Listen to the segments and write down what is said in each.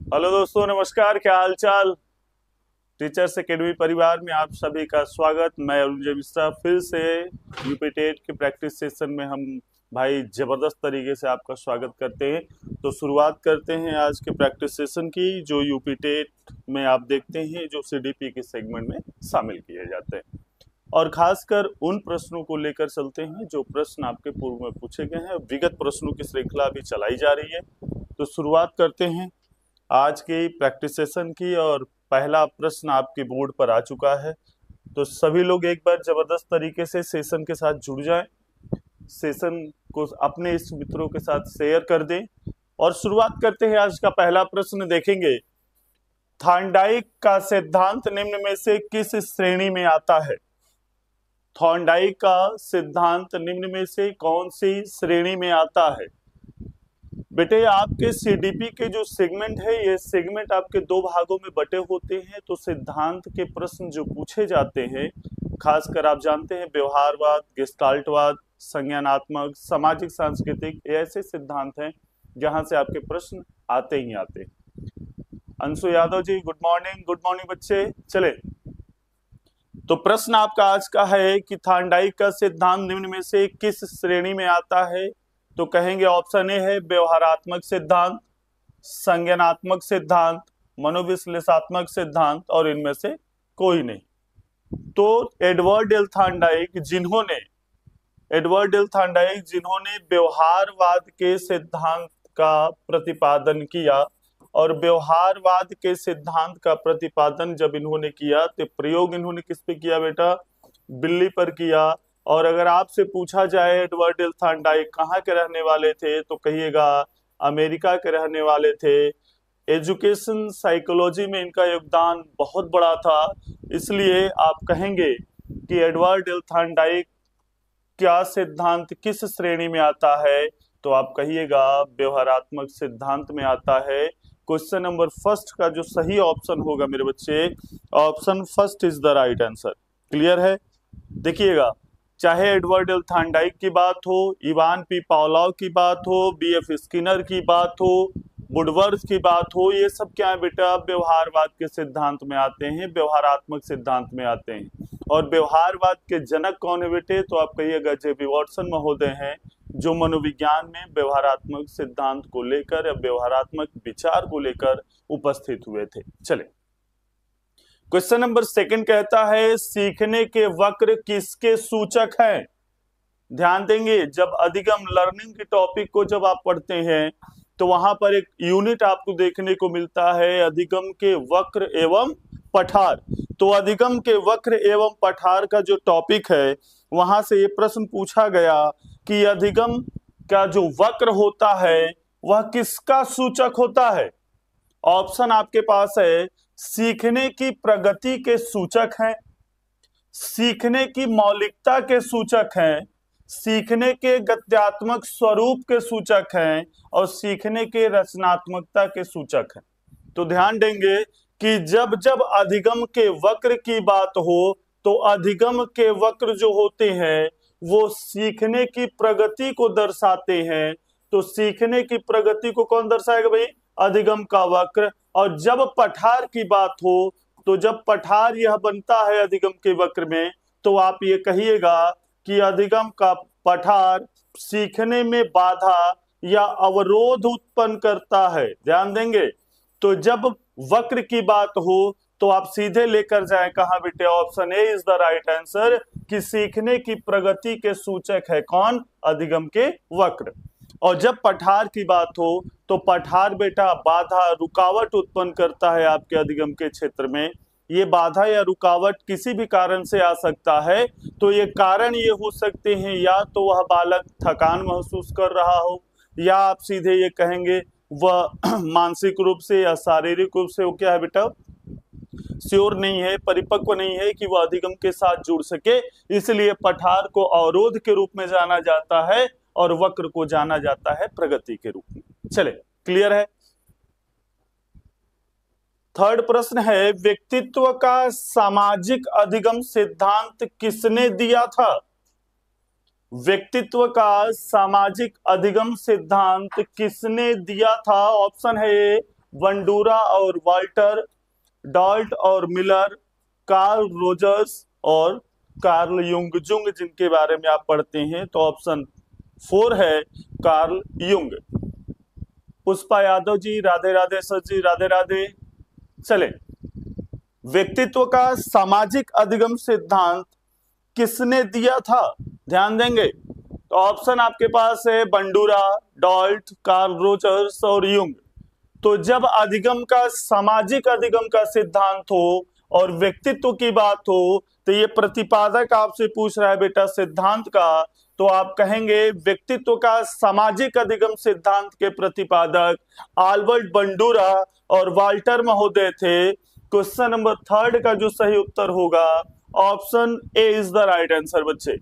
Hello दोस्तों, नमस्कार। क्या हाल चाल। टीचर्स एकेडमी परिवार में आप सभी का स्वागत। मैं अरुण जय मिश्रा फिर से यूपी टेट के प्रैक्टिस सेशन में हम भाई जबरदस्त तरीके से आपका स्वागत करते हैं। तो शुरुआत करते हैं आज के प्रैक्टिस सेशन की, जो यूपी टेट में आप देखते हैं जो सीडीपी के सेगमेंट में शामिल किए जाते हैं, और खासकर उन प्रश्नों को लेकर चलते हैं जो प्रश्न आपके पूर्व में पूछे गए हैं। विगत प्रश्नों की श्रृंखला भी चलाई जा रही है। तो शुरुआत करते हैं आज की प्रैक्टिस सेशन की, और पहला प्रश्न आपके बोर्ड पर आ चुका है। तो सभी लोग एक बार जबरदस्त तरीके से सेशन के साथ जुड़ जाएं, सेशन को अपने इस मित्रों के साथ शेयर कर दें। और शुरुआत करते हैं। आज का पहला प्रश्न देखेंगे, थॉर्नडाइक का सिद्धांत निम्न में से किस श्रेणी में आता है? थॉर्नडाइक का सिद्धांत निम्न में से कौन सी श्रेणी में आता है? बेटे, आपके सीडीपी के जो सेगमेंट है, ये सेगमेंट आपके दो भागों में बटे होते हैं। तो सिद्धांत के प्रश्न जो पूछे जाते हैं, खासकर आप जानते हैं व्यवहारवाद, गेस्टाल्टवाद, संज्ञानात्मक, सामाजिक, सांस्कृतिक, ऐसे सिद्धांत हैं जहां से आपके प्रश्न आते ही आते हैं। अंशु यादव जी, गुड मॉर्निंग। गुड मॉर्निंग बच्चे। चले, तो प्रश्न आपका आज का है कि थॉर्नडाइक का सिद्धांत निम्न में से किस श्रेणी में आता है? तो कहेंगे ऑप्शन ए है व्यवहारात्मक सिद्धांत, संज्ञानात्मक सिद्धांत, मनोविश्लेषणात्मक सिद्धांत, और इनमें से कोई नहीं। तो एडवर्ड एल थॉर्नडाइक जिन्होंने व्यवहारवाद के सिद्धांत का प्रतिपादन किया, और व्यवहारवाद के सिद्धांत का प्रतिपादन जब इन्होंने किया तो प्रयोग इन्होंने किस पे किया बेटा? बिल्ली पर किया। और अगर आपसे पूछा जाए एडवर्ड एल थॉर्नडाइक कहाँ के रहने वाले थे, तो कहिएगा अमेरिका के रहने वाले थे। एजुकेशन साइकोलॉजी में इनका योगदान बहुत बड़ा था। इसलिए आप कहेंगे कि एडवर्ड एल थॉर्नडाइक क्या सिद्धांत किस श्रेणी में आता है? तो आप कहिएगा व्यवहारात्मक सिद्धांत में आता है। क्वेश्चन नंबर फर्स्ट का जो सही ऑप्शन होगा मेरे बच्चे, option first is the right answer. Clear है? देखिएगा, चाहे एडवर्ड एल थॉर्नडाइक की बात हो, इवान पी पावलोव की बात हो, बीएफ स्किनर की बात हो, वुडवर्थ की बात हो, ये सब क्या है बेटा? व्यवहारवाद के सिद्धांत में आते हैं, व्यवहारात्मक सिद्धांत में आते हैं। और व्यवहारवाद के जनक कौन है बेटे? तो आप कहिएगा जे.बी. वाटसन महोदय हैं, जो मनोविज्ञान में व्यवहारात्मक सिद्धांत को लेकर या व्यवहारात्मक विचार को लेकर उपस्थित हुए थे। चले, क्वेश्चन नंबर सेकंड कहता है, सीखने के वक्र किसके सूचक हैं? ध्यान देंगे, जब अधिगम लर्निंग के टॉपिक को जब आप पढ़ते हैं तो वहां पर एक यूनिट आपको देखने को मिलता है, अधिगम के वक्र एवं पठार। तो अधिगम के वक्र एवं पठार का जो टॉपिक है, वहां से ये प्रश्न पूछा गया कि अधिगम का जो वक्र होता है वह किसका सूचक होता है? ऑप्शन आपके पास है, सीखने की प्रगति के सूचक हैं, सीखने की मौलिकता के सूचक हैं, सीखने के गत्यात्मक स्वरूप के सूचक हैं, और सीखने के रचनात्मकता के सूचक हैं। तो ध्यान देंगे कि जब जब अधिगम के वक्र की बात हो तो अधिगम के वक्र जो होते हैं वो सीखने की प्रगति को दर्शाते हैं। तो सीखने की प्रगति को कौन दर्शाएगा भाई? अधिगम का वक्र। और जब पठार की बात हो तो जब पठार यह बनता है अधिगम के वक्र में, तो आप ये कहिएगा कि अधिगम का पठार सीखने में बाधा या अवरोध उत्पन्न करता है। ध्यान देंगे, तो जब वक्र की बात हो तो आप सीधे लेकर जाएं कहां बेटे? Option A is the right answer, कि सीखने की प्रगति के सूचक है कौन? अधिगम के वक्र। और जब पठार की बात हो तो पठार बेटा बाधा, रुकावट उत्पन्न करता है आपके अधिगम के क्षेत्र में। ये बाधा या रुकावट किसी भी कारण से आ सकता है। तो ये कारण ये हो सकते हैं, या तो वह बालक थकान महसूस कर रहा हो, या आप सीधे ये कहेंगे वह मानसिक रूप से या शारीरिक रूप से वो क्या है बेटा? श्योर नहीं है, परिपक्व नहीं है कि वह अधिगम के साथ जुड़ सके। इसलिए पठार को अवरोध के रूप में जाना जाता है और वक्र को जाना जाता है प्रगति के रूप में। चले, क्लियर है? थर्ड प्रश्न है, व्यक्तित्व का सामाजिक अधिगम सिद्धांत किसने दिया था? व्यक्तित्व का सामाजिक अधिगम सिद्धांत किसने दिया था? ऑप्शन है बंडूरा और वाल्टर, डॉल्ट और मिलर, कार्ल रोजर्स और कार्ल युंग। जुंग जिनके बारे में आप पढ़ते हैं, तो ऑप्शन 4 है Karl Jung. Pushpa Yadav ji Radhe Radhe. Sir जी राधे राधे। चले, व्यक्तित्व का सामाजिक अधिगम सिद्धांत किसने दिया था? ध्यान देंगे, तो ऑप्शन आपके पास है बंडूरा, डॉल्ट, कार्ल रोजर्स और युंग। तो जब अधिगम का, सामाजिक अधिगम का सिद्धांत हो और व्यक्तित्व की बात हो, तो ये प्रतिपादक आपसे पूछ रहा है बेटा सिद्धांत का, तो आप कहेंगे व्यक्तित्व का सामाजिक अधिगम सिद्धांत के प्रतिपादक आल्बर्ट बंडूरा और वाल्टर महोदय थे। क्वेश्चन नंबर 3 का जो सही उत्तर होगा option A is the right answer. बच्चे,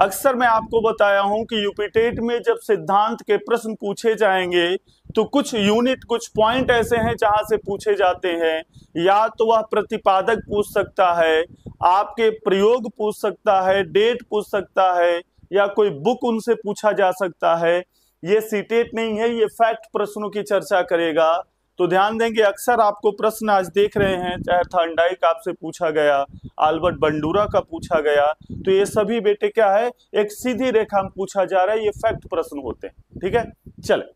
अक्सर मैं आपको बताया हूं कि यूपीटेट में जब सिद्धांत के प्रश्न पूछे जाएंगे तो कुछ यूनिट, कुछ पॉइंट ऐसे हैं जहां से पूछे जाते हैं। या तो वह प्रतिपादक पूछ सकता है, आपके प्रयोग पूछ सकता है, डेट पूछ सकता है, या कोई बुक उनसे पूछा जा सकता है। ये सीटेट नहीं है, ये फैक्ट प्रश्नों की चर्चा करेगा। तो ध्यान देंगे, अक्सर आपको प्रश्न आज देख रहे हैं, चाहे थॉर्नडाइक आपसे पूछा गया, आल्बर्ट बंडूरा का पूछा गया, तो ये सभी बेटे क्या है, एक सीधी रेखा में पूछा जा रहा है, ये फैक्ट प्रश्न होते हैं। ठीक है, चले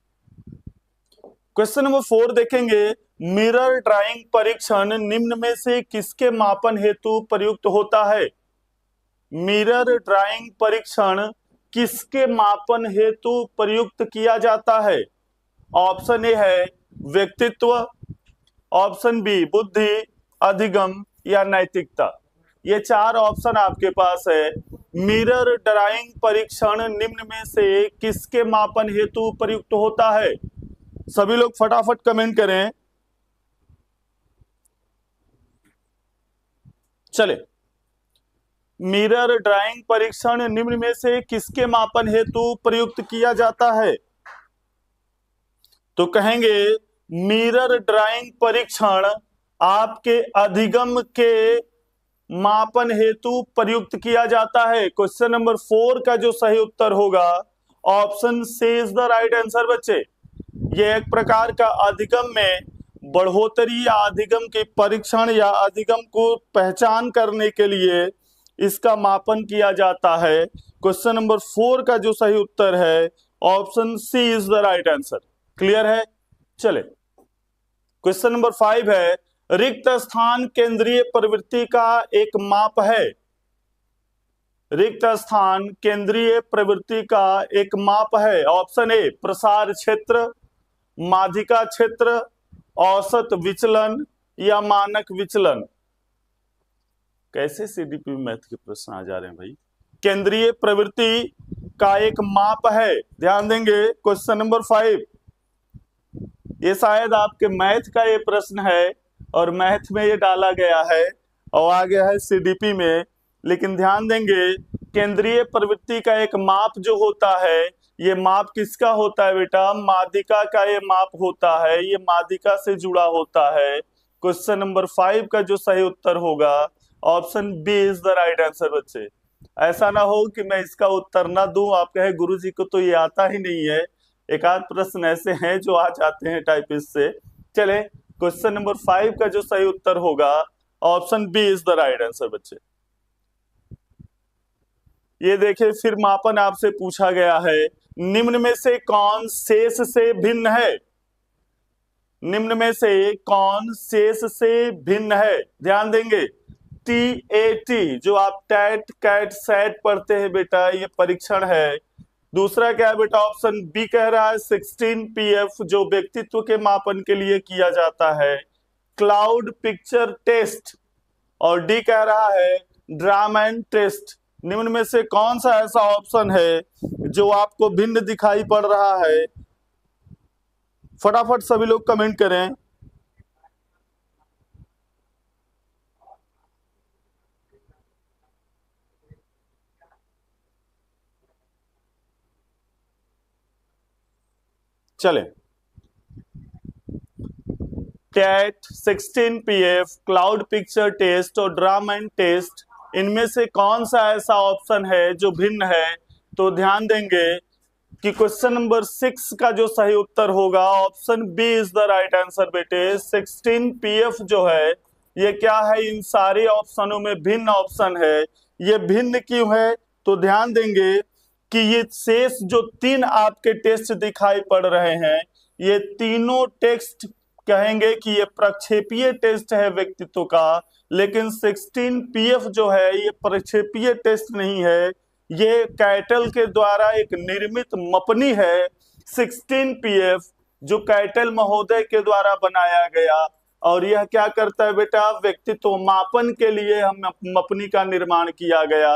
क्वेश्चन नंबर 4 देखेंगे। मिरर ड्राइंग परीक्षण निम्न में से किसके मापन हेतु प्रयुक्त होता है? मिरर ड्राइंग परीक्षण किसके मापन हेतु प्रयुक्त किया जाता है? ऑप्शन ए है व्यक्तित्व, ऑप्शन बी बुद्धि, अधिगम या नैतिकता। ये 4 ऑप्शन आपके पास है। मिरर ड्राइंग परीक्षण निम्न में से किसके मापन हेतु प्रयुक्त होता है? सभी लोग फटाफट कमेंट करें। चले, मिरर ड्राइंग परीक्षण निम्न में से किसके मापन हेतु प्रयुक्त किया जाता है? तो कहेंगे मिरर ड्राइंग परीक्षण आपके अधिगम के मापन हेतु प्रयुक्त किया जाता है। क्वेश्चन नंबर 4 का जो सही उत्तर होगा option C is the right answer. बच्चे, ये एक प्रकार का अधिगम में बढ़ोतरी या अधिगम के परीक्षण या अधिगम को पहचान करने के लिए इसका मापन किया जाता है। क्वेश्चन नंबर 4 का जो सही उत्तर है option C is the right answer. Clear है? चले, क्वेश्चन नंबर 5 है। रिक्त स्थान केंद्रीय प्रवृत्ति का एक माप है। रिक्त स्थान केंद्रीय प्रवृत्ति का एक माप है। ऑप्शन ए प्रसार क्षेत्र, माध्यिका क्षेत्र, औसत विचलन या मानक विचलन। कैसे सीडीपी मैथ के प्रश्न आ जा रहे हैं भाई। केंद्रीय प्रवृत्ति का एक माप है, ध्यान देंगे। क्वेश्चन नंबर 5, ये शायद आपके मैथ का ये प्रश्न है और मैथ में ये डाला गया है और आ गया है सीडीपी में। लेकिन ध्यान देंगे, केंद्रीय प्रवृत्ति का एक माप जो होता है, ये माप किसका होता है बेटा? माध्यिका का ये माप होता है, ये माध्यिका से जुड़ा होता है। क्वेश्चन नंबर 5 का जो सही उत्तर होगा option B is the right answer. बच्चे, ऐसा ना हो कि मैं इसका उत्तर ना दूं, आप कहे गुरुजी को तो ये आता ही नहीं है। एक आध प्रश्न ऐसे हैं जो आ जाते हैं टाइपिस्ट से। चले, क्वेश्चन नंबर 5 का जो सही उत्तर होगा option B is the right answer. बच्चे, ये देखिए, फिर मापन आपसे पूछा गया है, निम्न में से कौन शेष से भिन्न है? निम्न में से कौन शेष से भिन्न है? ध्यान देंगे, TAT जो आप टैट कैट सैट पढ़ते हैं बेटा, ये परीक्षण है। दूसरा क्या है बेटा? ऑप्शन बी कह रहा है 16PF जो व्यक्तित्व के मापन के लिए किया जाता है, क्लाउड पिक्चर टेस्ट। और डी कह रहा है ड्रामैन टेस्ट। निम्न में से कौन सा ऐसा ऑप्शन है जो आपको भिन्न दिखाई पड़ रहा है? फटाफट सभी लोग कमेंट करें। चले, cat, 16PF, cloud picture test और ड्रामैन टेस्ट, इनमें से कौन सा ऐसा ऑप्शन है जो भिन्न है? तो ध्यान देंगे, कि क्वेश्चन नंबर 6 का जो सही उत्तर होगा option B is the right answer बेटे। 16 PF जो है ये क्या है, इन सारे ऑप्शनों में भिन्न ऑप्शन है। ये भिन्न क्यों है, तो ध्यान देंगे कि ये शेष जो 3 आपके टेस्ट दिखाई पड़ रहे हैं, ये तीनों टेस्ट कहेंगे कि ये प्रक्षेपीय टेस्ट है व्यक्तित्व का, लेकिन 16 PF जो है ये प्रक्षेपीय टेस्ट नहीं है, ये कैटल के द्वारा एक निर्मित मपनी है। 16 PF जो कैटल महोदय के द्वारा बनाया गया, और यह क्या करता है बेटा, व्यक्तित्व मापन के लिए हम मपनी का निर्माण किया गया।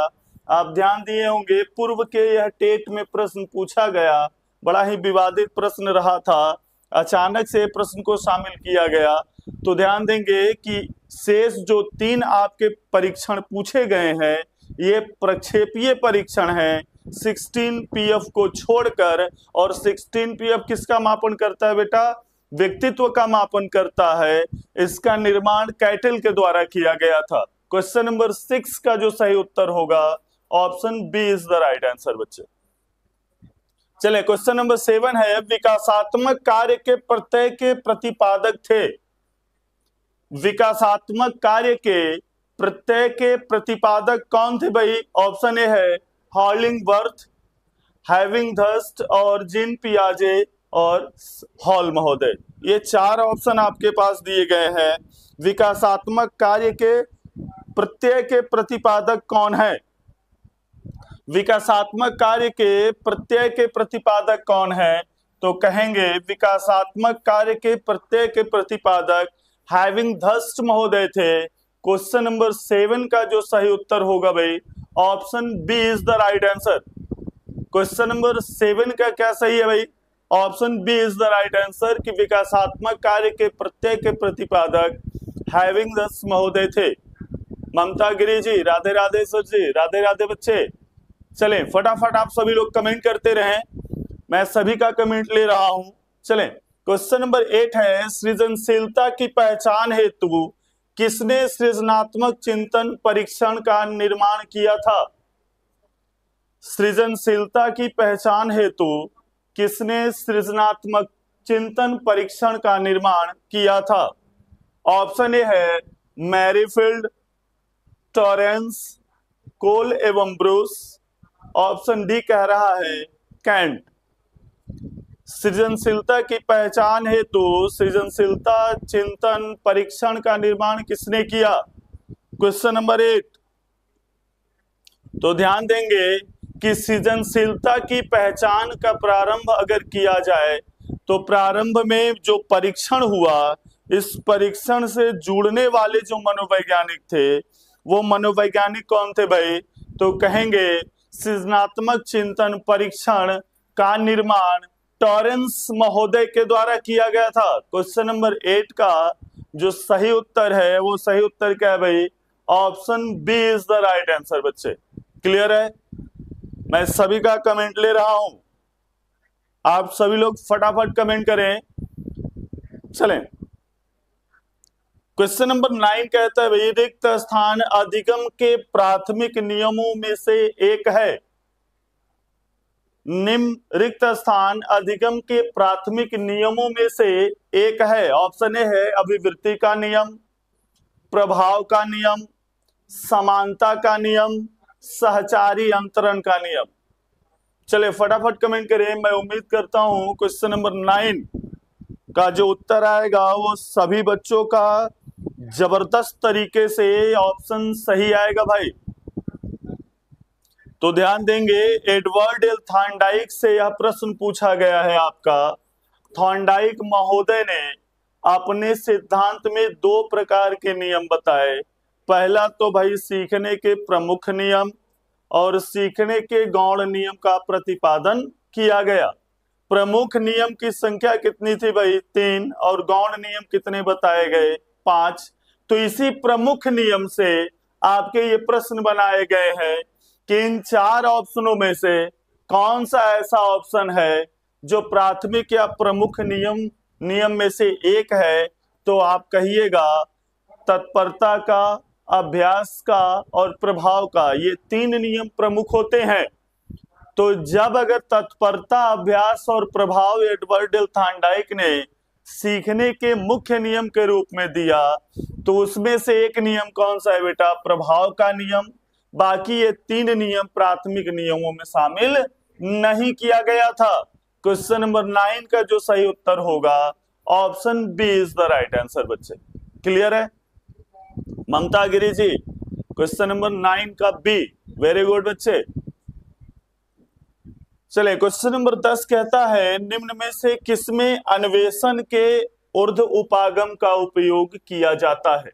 आप ध्यान दिए होंगे पूर्व के यह टेट में प्रश्न पूछा गया, बड़ा ही विवादित प्रश्न रहा था, अचानक से प्रश्न को शामिल किया गया। तो ध्यान देंगे कि शेष जो 3 आपके परीक्षण पूछे गए हैं ये प्रक्षेपीय परीक्षण है 16 PF को छोड़कर। और 16 PF किसका मापन करता है बेटा, व्यक्तित्व का मापन करता है। इसका निर्माण कैटल के द्वारा किया गया था। क्वेश्चन नंबर 6 का जो सही उत्तर होगा option B is the right answer बच्चे। चले क्वेश्चन नंबर 7 है, विकासात्मक कार्य के प्रत्यय के प्रतिपादक थे। विकासात्मक कार्य के प्रत्यय के प्रतिपादक कौन थे भाई? ऑप्शन ए है हॉलिंगवर्थ, हैविंगहर्स्ट और जीन पियाजे और हॉल महोदय। ये 4 ऑप्शन आपके पास दिए गए हैं। विकासात्मक कार्य के प्रत्यय के प्रतिपादक कौन है? विकासात्मक कार्य के प्रत्यय के प्रतिपादक कौन है? तो कहेंगे विकासात्मक कार्य के प्रत्यय के प्रतिपादक हैविंगहर्स्ट महोदय थे। क्वेश्चन नंबर 7 का जो सही उत्तर होगा भाई option B is the right answer. Question number 7 का क्या सही है भाई? Option B is the right answer कि विकासात्मक कार्य के प्रत्यय के प्रतिपादक हैविंगहर्स्ट महोदय थे। ममता गिरी जी राधे राधे, सर जी राधे राधे बच्चे। चलें फटाफट आप सभी लोग कमेंट करते रहें, मैं सभी का कमेंट ले रहा हूं। चलें क्वेश्चन नंबर 8 है, सृजनशीलता की पहचान हेतु किसने सृजनात्मक चिंतन परीक्षण का निर्माण किया था? सृजनशीलता की पहचान हेतु किसने सृजनात्मक चिंतन परीक्षण का निर्माण किया था? ऑप्शन ए है मैरीफील्ड, टॉरेंस, कोल एवं ब्रूस। ऑप्शन डी कह रहा है कैंट। सृजनशीलता की पहचान हेतु सृजनशीलता चिंतन परीक्षण का निर्माण किसने किया? Question number 8। तो ध्यान देंगे कि सृजनशीलता की पहचान का प्रारंभ अगर किया जाए तो प्रारंभ में जो परीक्षण हुआ, इस परीक्षण से जुड़ने वाले जो मनोवैज्ञानिक थे वो मनोवैज्ञानिक कौन थे भाई? तो कहेंगे सृजनात्मक चिंतन परीक्षण का निर्माण टॉरेंस महोदय के द्वारा किया गया था। क्वेश्चन नंबर 8 का जो सही उत्तर है वो सही उत्तर क्या है भाई? Option B is the right answer बच्चे। क्लियर है? मैं सभी का कमेंट ले रहा हूं, आप सभी लोग फटाफट कमेंट करें। चलें क्वेश्चन नंबर 9 कहता है भाई रिक्त स्थान अधिगम के प्राथमिक नियमों में से एक है। निम्न रिक्त स्थान अधिगम के प्राथमिक नियमों में से एक है। ऑप्शन ए है अभिवृत्ति का नियम, प्रभाव का नियम, समानता का नियम, सहचारी अंतरण का नियम। चले फटाफट कमेंट करें, मैं उम्मीद करता हूं क्वेश्चन नंबर 9 का जो उत्तर आएगा वो सभी बच्चों का जबरदस्त तरीके से ऑप्शन सही आएगा भाई। तो ध्यान देंगे एडवर्ड एल थॉर्नडाइक से यह प्रश्न पूछा गया है आपका। थॉर्नडाइक महोदय ने अपने सिद्धांत में 2 प्रकार के नियम बताए। पहला तो भाई सीखने के प्रमुख नियम और सीखने के गौण नियम का प्रतिपादन किया गया। प्रमुख नियम की संख्या कितनी थी भाई? 3। और गौण नियम कितने बताए गए? 5। तो इसी प्रमुख नियम से आपके ये प्रश्न बनाए गए हैं कि इन 4 ऑप्शनों में से कौन सा ऐसा ऑप्शन है जो प्राथमिक या प्रमुख नियम में से एक है। तो आप कहिएगा तत्परता का, अभ्यास का और प्रभाव का, ये 3 नियम प्रमुख होते हैं। तो जब अगर तत्परता, अभ्यास और प्रभाव एडवर्ड डेल थार्नडाइक ने सीखने के मुख्य नियम के रूप में दिया, तो उसमें से एक नियम कौन सा है बेटा? प्रभाव का नियम। बाकी ये 3 नियम प्राथमिक नियमों में शामिल नहीं किया गया था। क्वेश्चन नंबर 9 का जो सही उत्तर होगा option B is the right answer बच्चे। क्लियर है? ममता गिरी जी, क्वेश्चन नंबर 9 का बी। वेरी गुड बच्चे। चले, क्वेश्चन नंबर 10 कहता है निम्न में से किसमें अन्वेषण के ऊर्ध्व उपागम का उपयोग किया जाता है?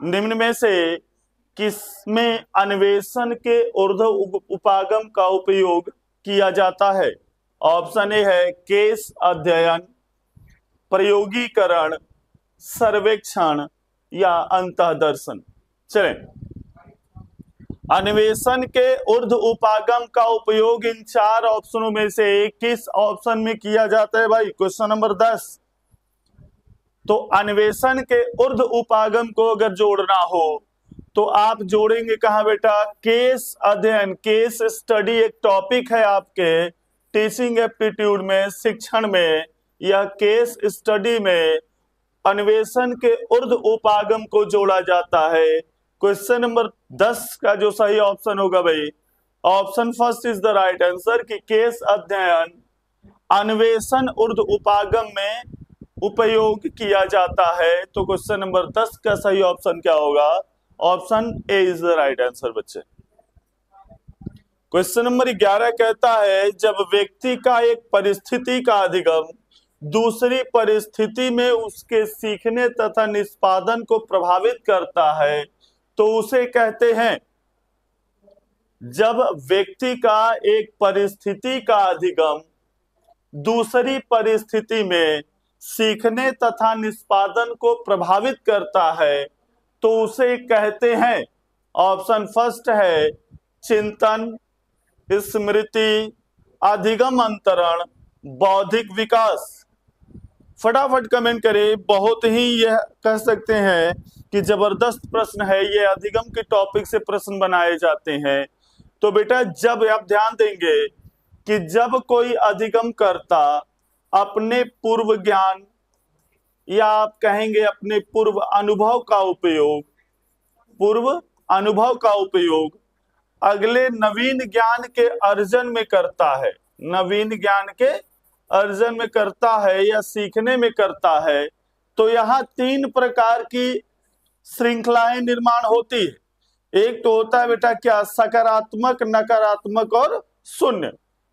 निम्न में से किसमें अन्वेषण के ऊर्ध्व उपागम का उपयोग किया जाता है? ऑप्शन ए है केस अध्ययन, प्रयोगीकरण, सर्वेक्षण या अंतःदर्शन। चलें, अन्वेषण के ऊर्ध्व उपागम का उपयोग इन 4 ऑप्शनों में से किस ऑप्शन में किया जाता है भाई? Question number 10। तो अन्वेषण के ऊर्ध्व उपागम को अगर जोड़ना हो तो आप जोड़ेंगे कहां बेटा? केस अध्ययन, केस स्टडी एक टॉपिक है आपके टीचिंग एप्टीट्यूड में, शिक्षण में, या केस स्टडी में अन्वेषण के ऊर्ध्व उपागम को जोड़ा जाता है। क्वेश्चन नंबर 10 का जो सही ऑप्शन होगा भाई, option first is the right answer कि केस अध्ययन अन्वेषण ऊर्ध्व उपागम में उपयोग किया जाता है। तो क्वेश्चन नंबर 10 का सही ऑप्शन क्या होगा? Option A is the right answer बच्चे। क्वेश्चन नंबर 11 कहता है जब व्यक्ति का एक परिस्थिति का अधिगम दूसरी परिस्थिति में उसके सीखने तथा निष्पादन को प्रभावित करता है तो उसे कहते हैं। जब व्यक्ति का एक परिस्थिति का अधिगम दूसरी परिस्थिति में सीखने तथा निष्पादन को प्रभावित करता है तो उसे कहते हैं। ऑप्शन फर्स्ट है चिंतन, स्मृति, अधिगम अंतरण, बौद्धिक विकास। फटाफट कमेंट करें। बहुत ही यह कह सकते हैं कि जबरदस्त प्रश्न है ये, अधिगम के टॉपिक से प्रश्न बनाए जाते हैं। तो बेटा जब आप ध्यान देंगे कि जब कोई अधिगम करता अपने पूर्व ज्ञान या आप कहेंगे अपने पूर्व अनुभव का उपयोग अगले नवीन ज्ञान के अर्जन में करता है, नवीन ज्ञान के अर्जन में करता है या सीखने में करता है, तो यहाँ 3 प्रकार की श्रृंखलाएं निर्माण होती है। एक तो होता है बेटा क्या? सकारात्मक, नकारात्मक और शून्य।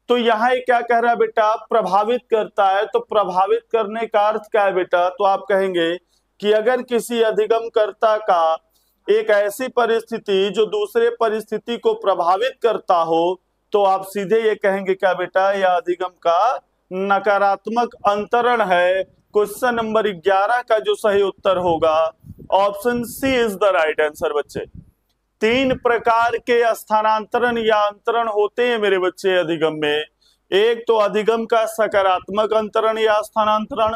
तो यहाँ क्या कह रहा है बेटा? प्रभावित करता है। तो प्रभावित करने का अर्थ क्या है बेटा? तो आप कहेंगे कि अगर किसी अधिगमकर्ता का एक ऐसी परिस्थिति जो दूसरे परिस्थिति को प्रभावित करता हो तो आप सीधे ये कहेंगे क्या बेटा? यह अधिगम का नकारात्मक अंतरण है। क्वेश्चन नंबर 11 का जो सही उत्तर होगा option C is the right answer बच्चे। 3 प्रकार के स्थानांतरण या अंतरण होते हैं मेरे बच्चे अधिगम में। एक तो अधिगम का सकारात्मक अंतरण या स्थानांतरण,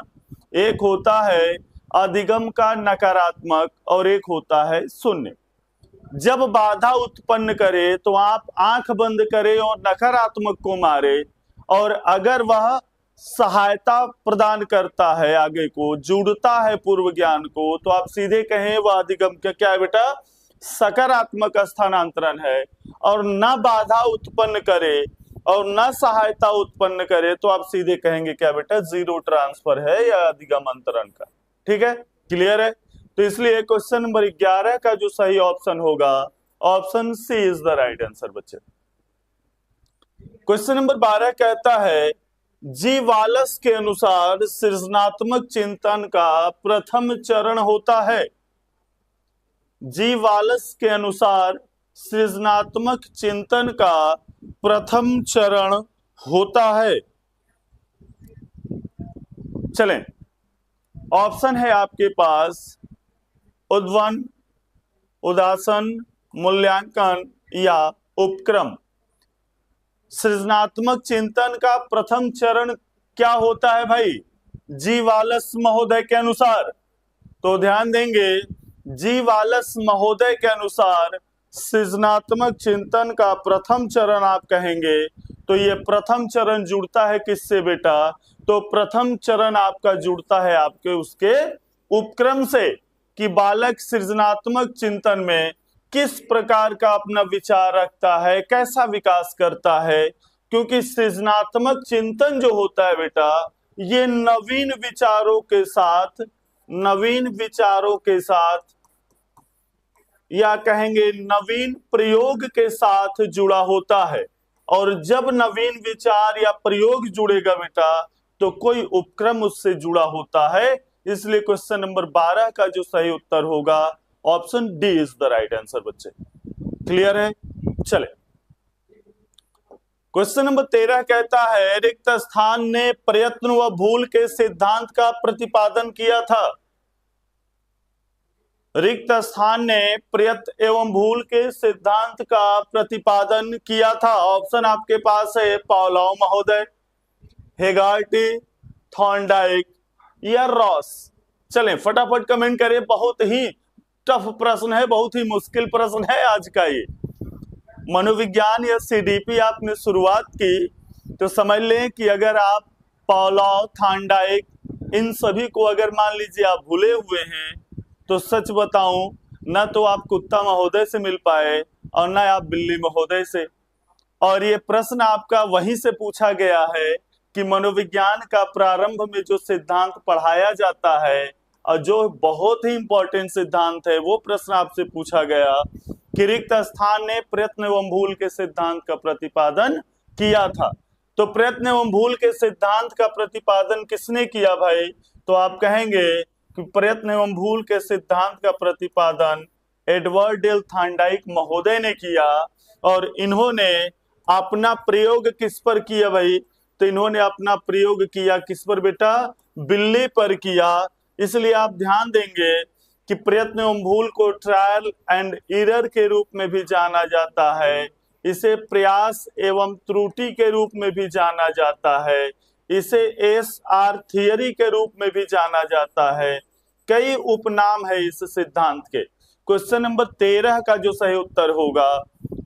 एक होता है अधिगम का नकारात्मक और एक होता है शून्य। जब बाधा उत्पन्न करे तो आप आंख बंद करें और नकारात्मक को मारे, और अगर वह सहायता प्रदान करता है, आगे को जुड़ता है पूर्व ज्ञान को, तो आप सीधे कहें वह अधिगम क्या है बेटा? सकारात्मक स्थानांतरण है। और न बाधा उत्पन्न करे और न सहायता उत्पन्न करे तो आप सीधे कहेंगे क्या बेटा? जीरो ट्रांसफर है या अधिगम अंतरण का। ठीक है, क्लियर है? तो इसलिए क्वेश्चन नंबर 11 का जो सही ऑप्शन होगा option C is the right answer बच्चे। क्वेश्चन नंबर 12 कहता है जी वालस के अनुसार सृजनात्मक चिंतन का प्रथम चरण होता है। जी वालस के अनुसार सृजनात्मक चिंतन का प्रथम चरण होता है। चलें, ऑप्शन है आपके पास उद्वन, उदासन, मूल्यांकन या उपक्रम। सृजनात्मक चिंतन का प्रथम चरण क्या होता है भाई? जी वालस महोदय के अनुसार। तो ध्यान देंगे, जी वालस महोदय के अनुसार सृजनात्मक चिंतन का प्रथम चरण आप कहेंगे तो ये प्रथम चरण जुड़ता है किससे बेटा? तो प्रथम चरण आपका जुड़ता है आपके उसके उपक्रम से कि बालक सृजनात्मक चिंतन में किस प्रकार का अपना विचार रखता है, कैसा विकास करता है। क्योंकि सृजनात्मक चिंतन जो होता है बेटा, ये नवीन विचारों के साथ या कहेंगे नवीन प्रयोग के साथ जुड़ा होता है। और जब नवीन विचार या प्रयोग जुड़ेगा बेटा तो कोई उपक्रम उससे जुड़ा होता है। इसलिए क्वेश्चन नंबर 12 का जो सही उत्तर होगा option D is the right answer बच्चे। क्लियर है? चले क्वेश्चन नंबर 13 कहता है रिक्त स्थान ने प्रयत्न व भूल के सिद्धांत का प्रतिपादन किया था। रिक्त स्थान ने प्रयत्न एवं भूल के सिद्धांत का प्रतिपादन किया था। ऑप्शन आपके पास है पावलोव महोदय, हेगार्टी, थॉर्नडाइक या रॉस। चलें फटाफट कमेंट करें। बहुत ही टफ प्रश्न है, बहुत ही मुश्किल प्रश्न है आज का ये। मनोविज्ञान या सीडीपी आपने शुरुआत की तो समझ लें कि अगर आप पावलोव, थॉर्नडाइक इन सभी को अगर मान लीजिए आप भूले हुए हैं तो सच बताऊं ना तो आप कुत्ता महोदय से मिल पाए और ना आप बिल्ली महोदय से। और ये प्रश्न आपका वहीं से पूछा गया है कि मनोविज्ञान का प्रारंभ में जो सिद्धांत पढ़ाया जाता है और जो बहुत ही इंपॉर्टेंट सिद्धांत है, वो प्रश्न आपसे पूछा गया कि रिक्त स्थान ने प्रयत्न एवं भूल के सिद्धांत का प्रतिपादन किया था। तो प्रयत्न एवं भूल के सिद्धांत का प्रतिपादन किसने किया भाई? तो आप कहेंगे कि प्रयत्न एवं भूल के सिद्धांत का प्रतिपादन एडवर्ड डेल थॉर्नडाइक महोदय ने किया। और इन्होंने अपना प्रयोग किस पर किया भाई? तो इन्होंने अपना प्रयोग किया किस पर बेटा? बिल्ली पर किया। इसलिए आप ध्यान देंगे कि प्रयत्न एवं भूल को ट्रायल एंड एरर के रूप में भी जाना जाता है, इसे प्रयास एवं त्रुटि के रूप में भी जाना जाता है, इसे एसआर थियरी के रूप में भी जाना जाता है। कई उपनाम है इस सिद्धांत के। क्वेश्चन नंबर 13 का जो सही उत्तर होगा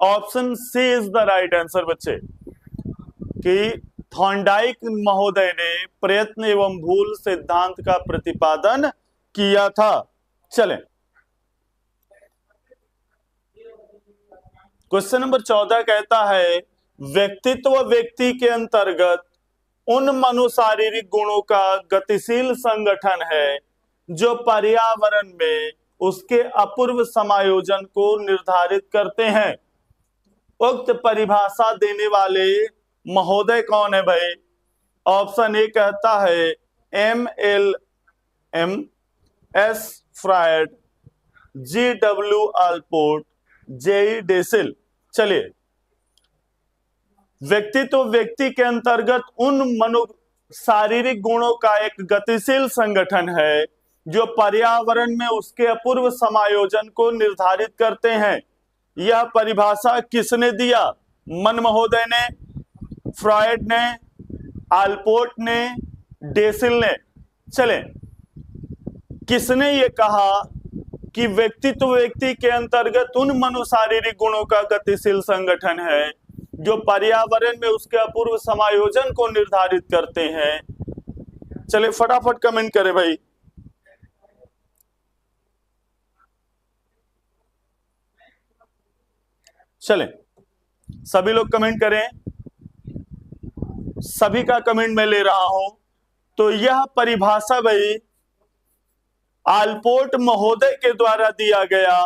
option C is the right answer बच्चे, कि थॉर्नडाइक महोदय ने प्रयत्न एवं भूल सिद्धांत का प्रतिपादन किया था। चलें क्वेश्चन नंबर 14 कहता है व्यक्तित्व व्यक्ति के अंतर्गत उन मनोशारीरिक गुणों का गतिशील संगठन है जो पर्यावरण में उसके अपूर्व समायोजन को निर्धारित करते हैं। उक्त परिभाषा देने वाले महोदय कौन है भाई? ऑप्शन ए कहता है MLM S Freud, GW Allport, J.E. डेसिल। चलिए व्यक्तित्व व्यक्ति के अंतर्गत उन मनोशारीरिक गुणों का एक गतिशील संगठन है जो पर्यावरण में उसके अपूर्व समायोजन को निर्धारित करते हैं। यह परिभाषा किसने दिया? मन महोदय ने, फ्रॉयड ने, आल्पोर्ट ने, डेसिल ने। चलें किसने ये कहा कि व्यक्तित्व व्यक्ति के अंतर्गत उन मनोशारीरिक गुणों का गतिशील संगठन है जो पर्यावरण में उसके अपूर्व समायोजन को निर्धारित करते हैं? चले फटाफट कमेंट करें भाई। चलें सभी लोग कमेंट करें, सभी का कमेंट मैं ले रहा हूं। तो यह परिभाषा भाई आल्पोर्ट महोदय के द्वारा दिया गया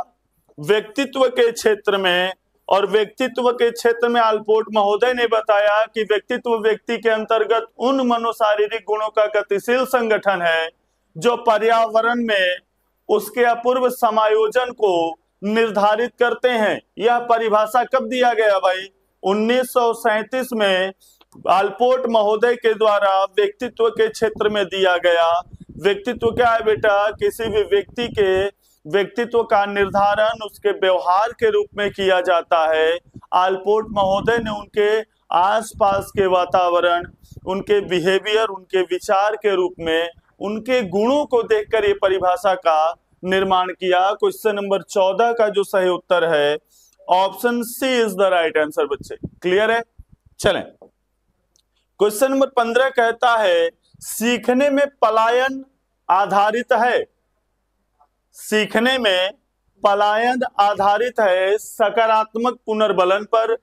व्यक्तित्व के क्षेत्र में। और व्यक्तित्व के क्षेत्र में आल्पोर्ट महोदय ने बताया कि व्यक्तित्व व्यक्ति के अंतर्गत उन मनोशारीरिक गुणों का गतिशील संगठन है जो पर्यावरण में उसके अपूर्व समायोजन को निर्धारित करते हैं। यह परिभाषा कब दिया गया भाई? 1937 में आल्पोर्ट महोदय के द्वारा व्यक्तित्व के क्षेत्र में दिया गया। व्यक्तित्व क्या है बेटा? किसी भी व्यक्ति के व्यक्तित्व का निर्धारण उसके व्यवहार के रूप में किया जाता है। आल्पोर्ट महोदय ने उनके आसपास के वातावरण, उनके बिहेवियर, उनके विचार के रूप में उनके गुणों को देखकर ये परिभाषा का निर्माण किया। क्वेश्चन नंबर 14 का जो सही उत्तर है option C is the right answer बच्चे। क्लियर है? चलें, क्वेश्चन नंबर 15 कहता है सीखने में पलायन आधारित है, सीखने में पलायन आधारित है सकारात्मक पुनर्बलन पर,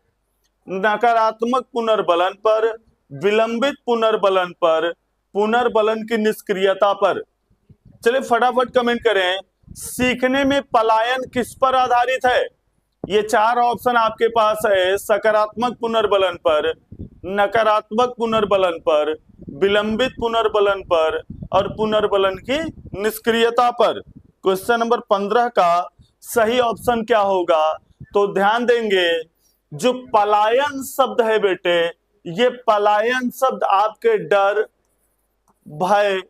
नकारात्मक पुनर्बलन पर, विलंबित पुनर्बलन पर, पुनर्बलन की निष्क्रियता पर। चलिए फटाफट कमेंट करें, सीखने में पलायन किस पर आधारित है? ये चार ऑप्शन आपके पास है, सकारात्मक पुनर्बलन पर, नकारात्मक पुनर्बलन पर, विलंबित पुनर्बलन पर और पुनर्बलन की निष्क्रियता पर। क्वेश्चन नंबर 15 का सही ऑप्शन क्या होगा? तो ध्यान देंगे, जो पलायन शब्द है बेटे, ये पलायन शब्द आपके डर, भय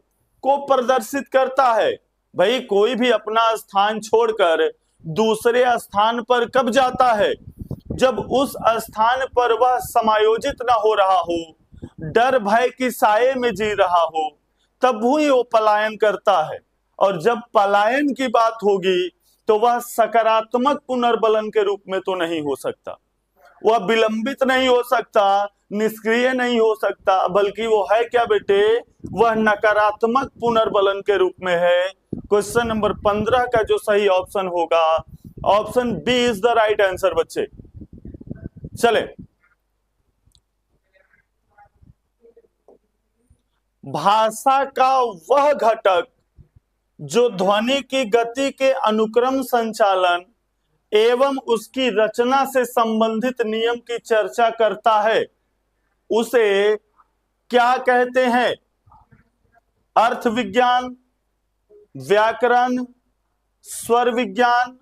को प्रदर्शित करता है। भाई कोई भी अपना स्थान छोड़कर दूसरे स्थान पर कब जाता है? जब उस स्थान पर वह समायोजित न हो रहा हो, डर भय की साये में जी रहा हो, तब ही वो पलायन करता है। और जब पलायन की बात होगी तो वह सकारात्मक पुनर्बलन के रूप में तो नहीं हो सकता, वह विलंबित नहीं हो सकता, निष्क्रिय नहीं हो सकता, बल्कि वो है क्या बेटे? वह नकारात्मक पुनर्बलन के रूप में है। क्वेश्चन नंबर 15 का जो सही ऑप्शन होगा, option B is the right answer बच्चे। चले, भाषा का वह घटक जो ध्वनि की गति के अनुक्रम संचालन एवं उसकी रचना से संबंधित नियम की चर्चा करता है, उसे क्या कहते हैं? अर्थ विज्ञान, व्याकरण, स्वर विज्ञान,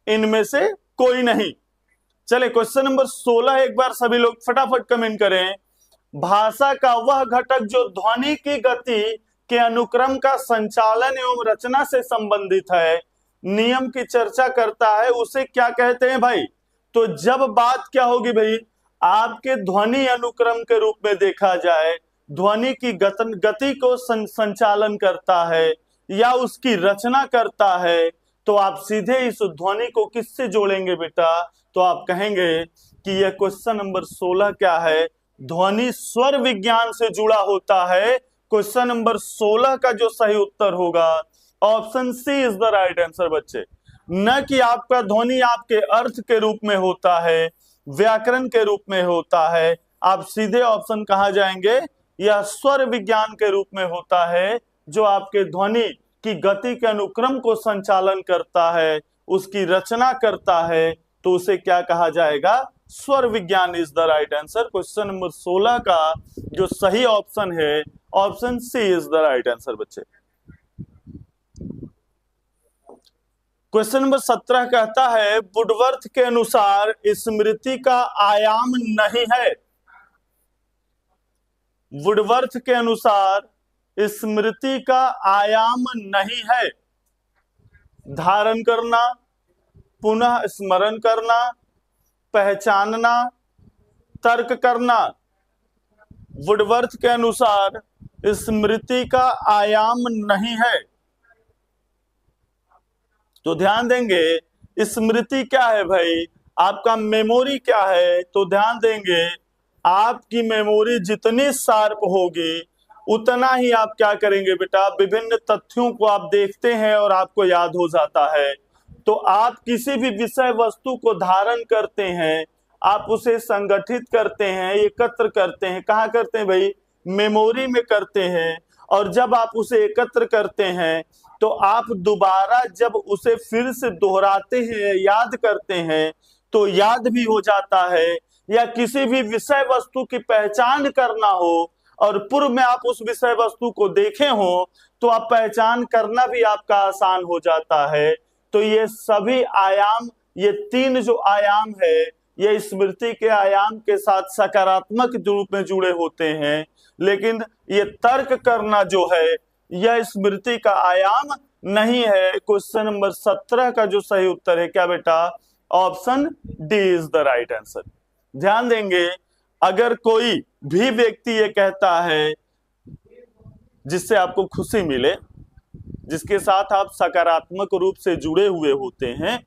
इनमें से कोई नहीं। चले क्वेश्चन नंबर 16 एक बार सभी लोग फटाफट कमेंट करें, भाषा का वह घटक जो ध्वनि की गति के अनुक्रम का संचालन एवं रचना से संबंधित है, नियम की चर्चा करता है, उसे क्या कहते हैं भाई? तो जब बात क्या होगी भाई, आपके ध्वनि अनुक्रम के रूप में देखा जाए, ध्वनि की गति को संचालन करता है या उसकी रचना करता है, तो आप सीधे इस ध्वनि को किससे जोड़ेंगे बेटा? तो आप कहेंगे कि यह क्वेश्चन नंबर 16 क्या है? ध्वनि स्वर विज्ञान से जुड़ा होता है। क्वेश्चन नंबर 16 का जो सही उत्तर होगा, option C is the right answer बच्चे। न कि आपका ध्वनि आपके अर्थ के रूप में होता है, व्याकरण के रूप में होता है, आप सीधे ऑप्शन कहां जाएंगे? यह स्वर विज्ञान के रूप में होता है, जो आपके ध्वनि की गति के अनुक्रम को संचालन करता है, उसकी रचना करता है, तो उसे क्या कहा जाएगा? स्वर विज्ञान is the right answer. Question number 16 का जो सही ऑप्शन है, option C is the right answer बच्चे। क्वेश्चन नंबर 17 कहता है वुडवर्थ के अनुसार स्मृति का आयाम नहीं है, वुडवर्थ के अनुसार स्मृति का आयाम नहीं है। धारण करना, पुनः स्मरण करना, पहचानना, तर्क करना। वुडवर्थ के अनुसार स्मृति का आयाम नहीं है। तो ध्यान देंगे, स्मृति क्या है भाई? आपका मेमोरी क्या है? तो ध्यान देंगे, आपकी मेमोरी जितनी शार्प होगी उतना ही आप क्या करेंगे बेटा? विभिन्न तथ्यों को आप देखते हैं और आपको याद हो जाता है। तो आप किसी भी विषय वस्तु को धारण करते हैं, आप उसे संगठित करते हैं, एकत्र करते हैं। कहाँ करते हैं भाई? मेमोरी में करते हैं। और जब आप उसे एकत्र करते हैं तो आप दोबारा जब उसे फिर से दोहराते हैं, याद करते हैं, तो याद भी हो जाता है। या किसी भी विषय वस्तु की पहचान करना हो और पूर्व में आप उस विषय वस्तु को देखे हो, तो आप पहचान करना भी आपका आसान हो जाता है। तो ये सभी आयाम, ये तीन जो आयाम है, ये स्मृति के आयाम के साथ सकारात्मक रूप में जुड़े होते हैं। लेकिन ये तर्क करना जो है, यह स्मृति का आयाम नहीं है। क्वेश्चन नंबर 17 का जो सही उत्तर है क्या बेटा? Option D is the right answer. ध्यान देंगे, अगर कोई भी व्यक्ति ये कहता है जिससे आपको खुशी मिले, जिसके साथ आप सकारात्मक रूप से जुड़े हुए होते हैं,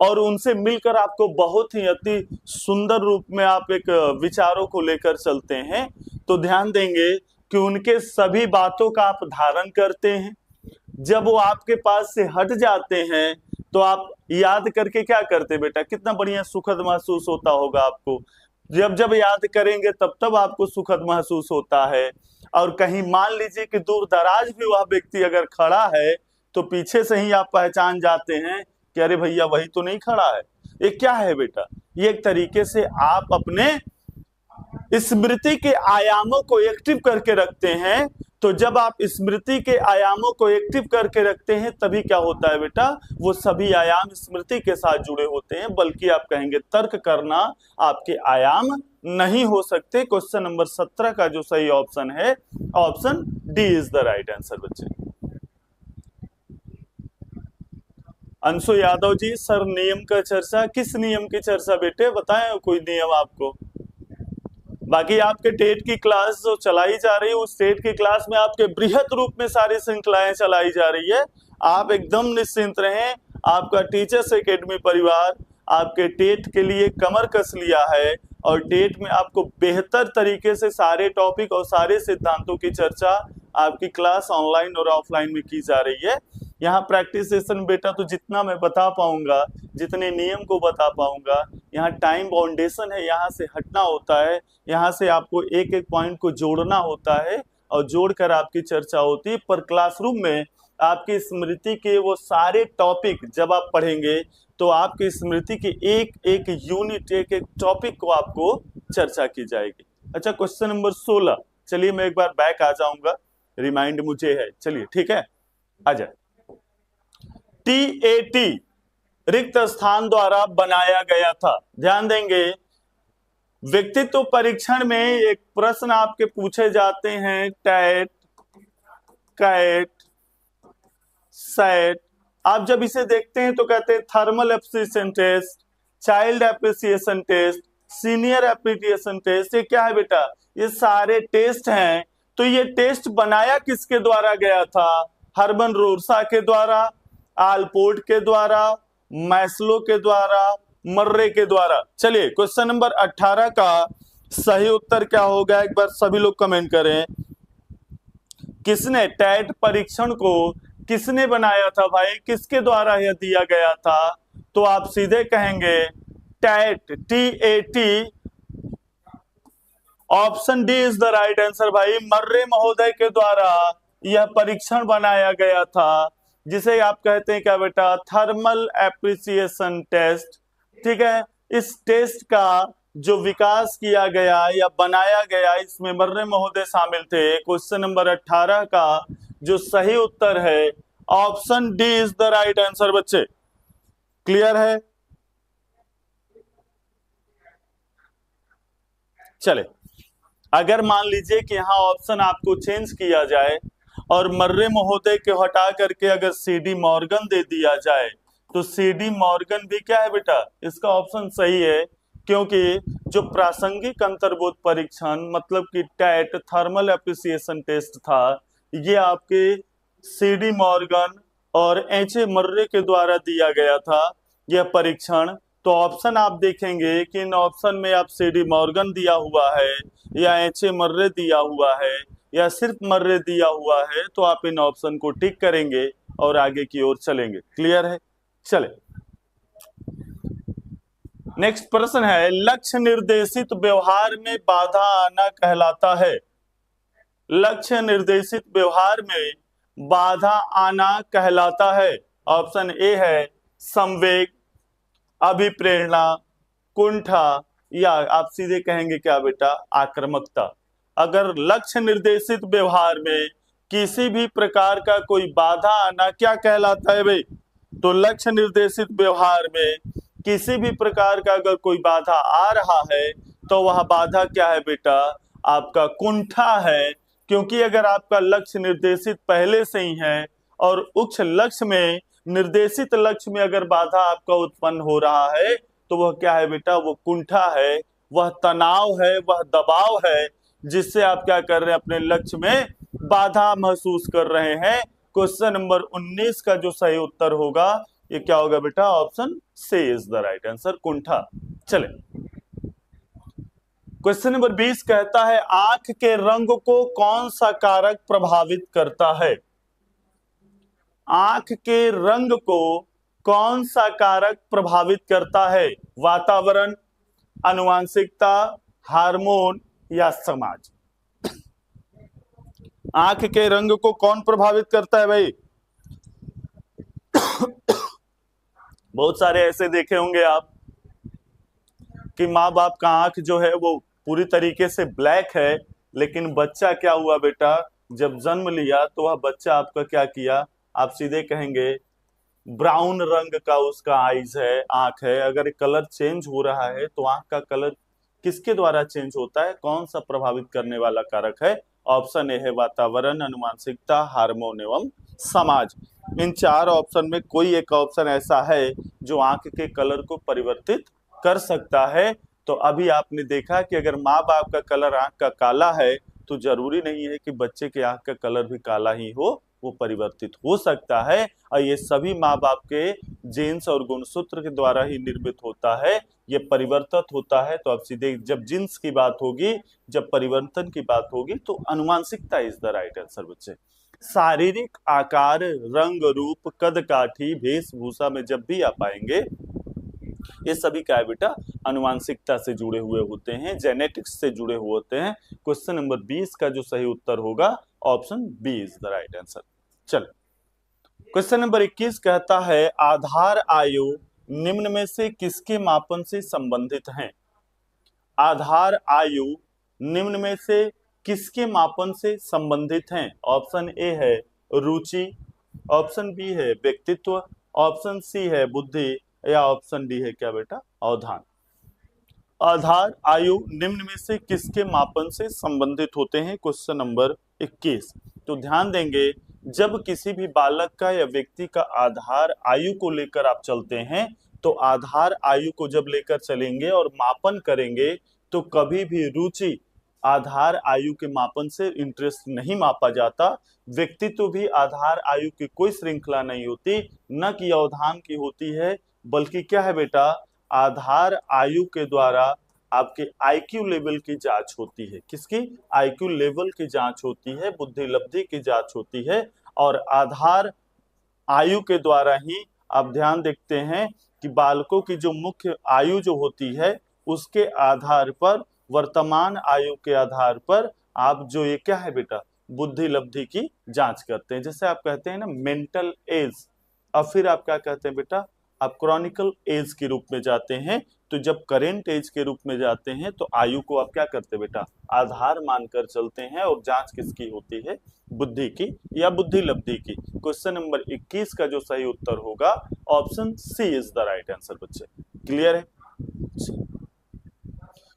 और उनसे मिलकर आपको बहुत ही अति सुंदर रूप में आप एक विचारों को लेकर चलते हैं, तो ध्यान देंगे कि उनके सभी बातों का आप धारण करते हैं। जब वो आपके पास से हट जाते हैं तो आप याद करके क्या करते बेटा, कितना बढ़िया सुखद महसूस होता होगा आपको। जब जब याद करेंगे तब तब आपको सुखद महसूस होता है। और कहीं मान लीजिए कि दूर दराज भी वह व्यक्ति अगर खड़ा है तो पीछे से ही आप पहचान जाते हैं कि अरे भैया वही तो नहीं खड़ा है। ये क्या है बेटा, ये एक तरीके से आप अपने स्मृति के आयामों को एक्टिव करके रखते हैं। तो जब आप स्मृति के आयामों को एक्टिव करके रखते हैं तभी क्या होता है बेटा, वो सभी आयाम स्मृति के साथ जुड़े होते हैं, बल्कि आप कहेंगे तर्क करना आपके आयाम नहीं हो सकते। क्वेश्चन नंबर 17 का जो सही ऑप्शन है, option D is the right answer बच्चे। अंशु यादव जी, सर नियम का चर्चा, किस नियम की चर्चा बेटे, बताएं कोई नियम आपको। बाकी आपके टेट की क्लास जो चलाई जा रही है, उस टेट की क्लास में आपके बृहद रूप में सारी श्रृंखलाएं चलाई जा रही है। आप एकदम निश्चिंत रहें, आपका टीचर्स एकेडमी परिवार आपके टेट के लिए कमर कस लिया है और टेट में आपको बेहतर तरीके से सारे टॉपिक और सारे सिद्धांतों की चर्चा आपकी क्लास ऑनलाइन और ऑफलाइन में की जा रही है। यहाँ प्रैक्टिस सेशन बेटा तो जितना मैं बता पाऊंगा, जितने नियम को बता पाऊंगा, यहाँ टाइम बाउंडेशन है, यहाँ से हटना होता है, यहाँ से आपको एक एक पॉइंट को जोड़ना होता है और जोड़कर आपकी चर्चा होती है। पर क्लासरूम में आपकी स्मृति के वो सारे टॉपिक जब आप पढ़ेंगे तो आपकी स्मृति के एक एक यूनिट, एक एक टॉपिक को आपको चर्चा की जाएगी। अच्छा, क्वेश्चन नंबर 16, चलिए मैं एक बार बैक आ जाऊंगा, रिमाइंड मुझे है, चलिए ठीक है आ जाए। TAT रिक्त स्थान द्वारा बनाया गया था। ध्यान देंगे, व्यक्तित्व परीक्षण में एक प्रश्न आपके पूछे जाते हैं, टैट, कैट, सैट। आप जब इसे देखते हैं तो कहते हैं thermal appreciation test, child appreciation test, senior appreciation test. ये क्या है बेटा, ये सारे टेस्ट हैं। तो ये टेस्ट बनाया किसके द्वारा गया था? हर्बन रोरसा के द्वारा, आलपोर्ट के द्वारा, मैस्लो के द्वारा, मर्रे के द्वारा। चलिए क्वेश्चन नंबर 18 का सही उत्तर क्या होगा, एक बार सभी लोग कमेंट करें। किसने टैट परीक्षण को किसने बनाया था भाई, किसके द्वारा यह दिया गया था? तो आप सीधे कहेंगे TAT, TAT, option D is the right answer भाई। मर्रे महोदय के द्वारा यह परीक्षण बनाया गया था, जिसे आप कहते हैं क्या बेटा, थर्मल एप्रिसिएशन टेस्ट। ठीक है, इस टेस्ट का जो विकास किया गया या बनाया गया, इसमें मर्रे महोदय शामिल थे। क्वेश्चन नंबर 18 का जो सही उत्तर है, option D is the right answer बच्चे। क्लियर है? चले, अगर मान लीजिए कि यहाँ ऑप्शन आपको चेंज किया जाए और मर्रे महोदय के हटा करके अगर CD मॉर्गन दे दिया जाए, तो CD मॉर्गन भी क्या है बेटा, इसका ऑप्शन सही है। क्योंकि जो प्रासंगिक अंतर्बोध परीक्षण मतलब कि टैट, थर्मल एप्रिसिएशन टेस्ट था, ये आपके CD मॉर्गन और HA मर्रे के द्वारा दिया गया था यह परीक्षण। तो ऑप्शन आप देखेंगे कि इन ऑप्शन में आप CD मॉर्गन दिया हुआ है या HA मर्रे दिया हुआ है या सिर्फ मर्रे दिया हुआ है, तो आप इन ऑप्शन को टिक करेंगे और आगे की ओर चलेंगे। क्लियर है? चले, नेक्स्ट प्रश्न है, लक्ष्य निर्देशित व्यवहार में बाधा आना कहलाता है। लक्ष्य निर्देशित व्यवहार में बाधा आना कहलाता है। ऑप्शन ए है संवेग, अभिप्रेरणा, कुंठा, या आप सीधे कहेंगे क्या बेटा, आक्रामकता। अगर लक्ष्य निर्देशित व्यवहार में किसी भी प्रकार का कोई बाधा आना क्या कहलाता है भाई? तो लक्ष्य निर्देशित व्यवहार में किसी भी प्रकार का अगर कोई बाधा आ रहा है तो वह बाधा क्या है बेटा, आपका कुंठा है। क्योंकि अगर आपका लक्ष्य निर्देशित पहले से ही है और उच्च लक्ष्य में, निर्देशित लक्ष्य में अगर बाधा आपका उत्पन्न हो रहा है तो वह क्या है बेटा, वो कुंठा है, वह तनाव है, वह दबाव है, जिससे आप क्या कर रहे हैं, अपने लक्ष्य में बाधा महसूस कर रहे हैं। क्वेश्चन नंबर 19 का जो सही उत्तर होगा, ये क्या होगा बेटा, option C is the right answer, कुंठा। चले, क्वेश्चन नंबर 20 कहता है आंख के रंग को कौन सा कारक प्रभावित करता है? आंख के रंग को कौन सा कारक प्रभावित करता है? वातावरण, आनुवांशिकता, हार्मोन या समाज? आंख के रंग को कौन प्रभावित करता है भाई? बहुत सारे ऐसे देखे होंगे आप कि माँ बाप का आंख जो है वो पूरी तरीके से ब्लैक है, लेकिन बच्चा क्या हुआ बेटा, जब जन्म लिया तो वह बच्चा आपका क्या किया, आप सीधे कहेंगे ब्राउन रंग का उसका आईज है, आंख है। अगर कलर चेंज हो रहा है तो आंख का कलर किसके द्वारा चेंज होता है? कौन सा प्रभावित करने वाला कारक है? ऑप्शन ए है वातावरण, आनुवांशिकता, हार्मोन एवं समाज। इन चार ऑप्शन में कोई एक ऑप्शन ऐसा है जो आंख के कलर को परिवर्तित कर सकता है। तो अभी आपने देखा कि अगर माँ बाप का कलर आंख का काला है तो जरूरी नहीं है कि बच्चे के आंख का कलर भी काला ही हो, वो परिवर्तित हो सकता है। और ये सभी माँ बाप के जीन्स और गुणसूत्र के द्वारा ही निर्मित होता है, ये परिवर्तित होता है। तो अब सीधे जब जीन्स की बात होगी, जब परिवर्तन की बात होगी, तो आनुवांशिकता इज द राइट आंसर बच्चे। शारीरिक आकार, रंग, रूप, कद काठी, वेशभूषा में जब भी आप आएंगे, ये सभी क्या है बेटा, आनुवांशिकता से जुड़े हुए होते हैं, जेनेटिक्स से जुड़े हुए होते हैं। क्वेश्चन नंबर 20 का जो सही उत्तर होगा option B is the right answer. चलो, क्वेश्चन नंबर 21 कहता है आधार आयु निम्न में से किसके मापन से संबंधित है? आधार आयु निम्न में से किसके मापन से संबंधित हैं? ऑप्शन ए है रुचि, ऑप्शन बी है व्यक्तित्व, ऑप्शन सी है बुद्धि, या ऑप्शन डी है क्या बेटा, अवधान। आधार आयु निम्न में से किसके मापन से संबंधित होते हैं? Question number 21। तो ध्यान देंगे, जब किसी भी बालक का या व्यक्ति का आधार आयु को लेकर आप चलते हैं, तो आधार आयु को जब लेकर चलेंगे और मापन करेंगे तो कभी भी रुचि आधार आयु के मापन से इंटरेस्ट नहीं मापा जाता। व्यक्तित्व भी आधार आयु की कोई श्रृंखला नहीं होती, न कि अवधान की होती है, बल्कि क्या है बेटा, आधार आयु के द्वारा आपके आईक्यू लेवल की जांच होती है। किसकी? आईक्यू लेवल की जांच होती है, बुद्धि लब्धि की जांच होती है। और आधार आयु के द्वारा ही आप ध्यान देखते हैं कि बालकों की जो मुख्य आयु जो होती है, उसके आधार पर, वर्तमान आयु के आधार पर आप जो ये क्या है बेटा, बुद्धि लब्धि की जांच करते हैं। जैसे आप कहते हैं ना मेंटल एज, और फिर आप क्या कहते हैं बेटा, आप क्रॉनिकल एज के रूप में जाते हैं। तो जब करेंट एज के रूप में जाते हैं तो आयु को आप क्या करते हैं बेटा, आधार मानकर चलते हैं। और जांच किसकी होती है? बुद्धि की या बुद्धि लब्धि की। क्वेश्चन नंबर 21 का जो सही उत्तर होगा option C is the right answer बच्चे। क्लियर है?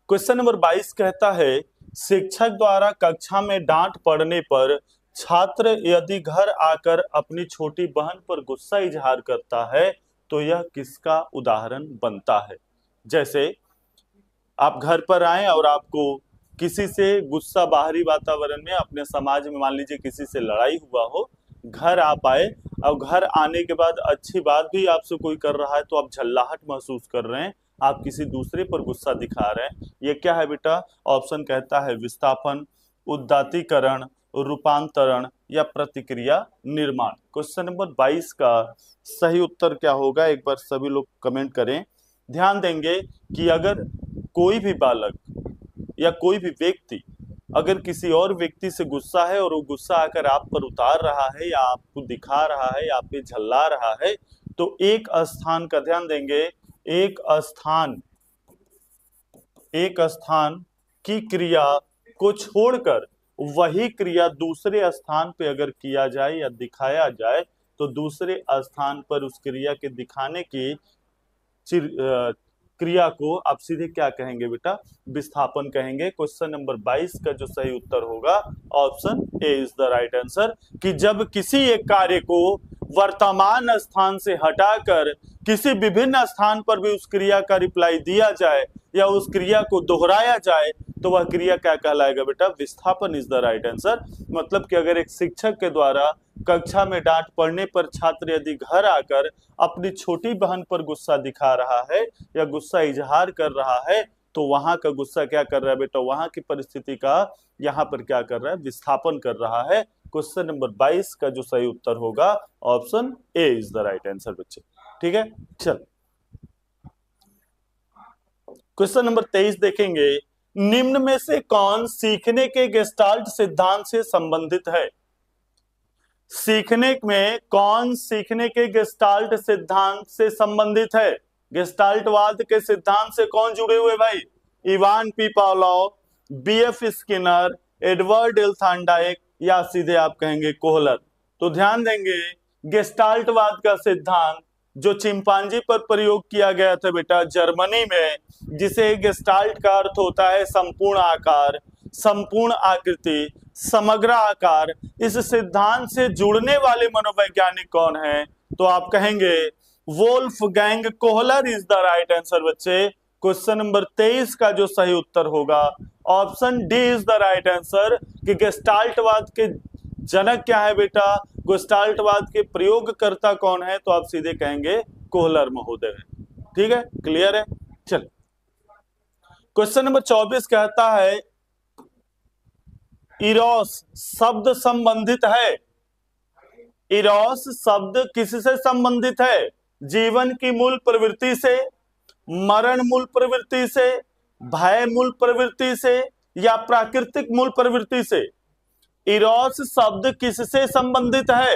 क्वेश्चन नंबर 22 कहता है शिक्षक द्वारा कक्षा में डांट पड़ने पर छात्र यदि घर आकर अपनी छोटी बहन पर गुस्सा इजहार करता है तो यह किसका उदाहरण बनता है? जैसे आप घर पर आए और आपको किसी से गुस्सा, बाहरी वातावरण में, अपने समाज में मान लीजिए किसी से लड़ाई हुआ हो, घर आप आए और घर आने के बाद अच्छी बात भी आपसे कोई कर रहा है तो आप झल्लाहट महसूस कर रहे हैं, आप किसी दूसरे पर गुस्सा दिखा रहे हैं। ये क्या है बेटा? ऑप्शन कहता है विस्थापन, उदात्तीकरण, रूपांतरण या प्रतिक्रिया निर्माण। क्वेश्चन नंबर 22 का सही उत्तर क्या होगा, एक बार सभी लोग कमेंट करें। ध्यान देंगे कि अगर कोई भी बालक या कोई भी व्यक्ति अगर किसी और व्यक्ति से गुस्सा है और वो गुस्सा आकर आप पर उतार रहा है या आपको दिखा रहा है या आप पे झल्ला रहा है, तो एक स्थान का ध्यान देंगे, एक स्थान की क्रिया को छोड़कर वही क्रिया दूसरे स्थान पे अगर किया जाए या दिखाया जाए तो दूसरे स्थान पर उस क्रिया के दिखाने की क्रिया को आप सीधे क्या कहेंगे बेटा? विस्थापन कहेंगे। क्वेश्चन नंबर 22 का जो सही उत्तर होगा option A is the right answer, कि जब किसी एक कार्य को वर्तमान स्थान से हटाकर किसी विभिन्न स्थान पर भी उस क्रिया का रिप्लाई दिया जाए या उस क्रिया को दोहराया जाए तो वह क्रिया क्या कहलाएगा बेटा? विस्थापन इज द राइट आंसर। मतलब कि अगर एक शिक्षक के द्वारा कक्षा में डांट पड़ने पर छात्र यदि घर आकर अपनी छोटी बहन पर गुस्सा दिखा रहा है या गुस्सा इजहार कर रहा है, तो वहां का गुस्सा क्या कर रहा है बेटा? वहां की परिस्थिति का यहाँ पर क्या कर रहा है? विस्थापन कर रहा है। क्वेश्चन नंबर 22 का जो सही उत्तर होगा option A is the right answer बच्चे। ठीक है, चल क्वेश्चन नंबर 23 देखेंगे। निम्न में से कौन सीखने के गेस्टाल्ट सिद्धांत से संबंधित है? सीखने में कौन सीखने के गेस्टाल्ट सिद्धांत से संबंधित है? गेस्टाल्टवाद के सिद्धांत से कौन जुड़े हुए भाई? Ivan P Pavlov, BF Skinner, Edward L Thorndike या सीधे आप कहेंगे कोहलर। तो ध्यान देंगे, गेस्टाल्टवाद का सिद्धांत जो चिंपांजी पर प्रयोग किया गया था बेटा जर्मनी में, जिसे गेस्टाल्ट का अर्थ होता है संपूर्ण आकार, संपूर्ण आकृति, समग्र आकार। इस सिद्धांत से जुड़ने वाले मनोवैज्ञानिक कौन है? तो आप कहेंगे Wolfgang Kohler is the right answer बच्चे। क्वेश्चन नंबर 23 का जो सही उत्तर होगा option D is the right answer. कि गेस्टाल्टवाद के जनक क्या है बेटा? गेस्टाल्टवाद के प्रयोगकर्ता कौन है? तो आप सीधे कहेंगे कोहलर महोदय। ठीक है, क्लियर है। चल क्वेश्चन नंबर 24 कहता है इरोस शब्द संबंधित है। इरोस शब्द किससे संबंधित है? जीवन की मूल प्रवृत्ति से, मरण मूल प्रवृत्ति से, भय मूल प्रवृत्ति से या प्राकृतिक मूल प्रवृत्ति से? इरोस शब्द किससे संबंधित है?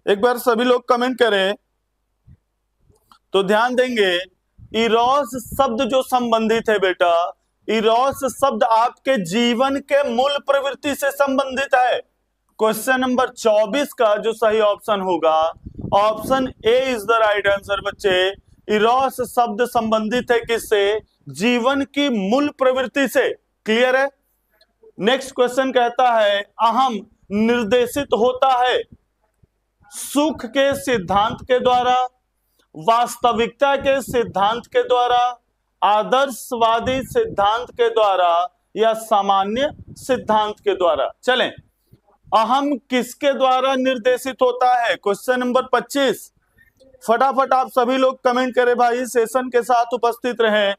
एक बार सभी लोग कमेंट करें तो ध्यान देंगे। इरोस शब्द जो संबंधित है बेटा, इरोस शब्द आपके जीवन के मूल प्रवृत्ति से संबंधित है। क्वेश्चन नंबर 24 का जो सही ऑप्शन होगा option A is the right answer बच्चे। इरोस शब्द संबंधित है किससे? जीवन की मूल प्रवृत्ति से। क्लियर है। नेक्स्ट क्वेश्चन कहता है अहम निर्देशित होता है सुख के सिद्धांत के द्वारा, वास्तविकता के सिद्धांत के द्वारा, आदर्शवादी सिद्धांत के द्वारा या सामान्य सिद्धांत के द्वारा। चलें, अहम किसके द्वारा निर्देशित होता है? Question number 25। फटाफट आप सभी लोग कमेंट करें भाई, सेशन के साथ उपस्थित रहें।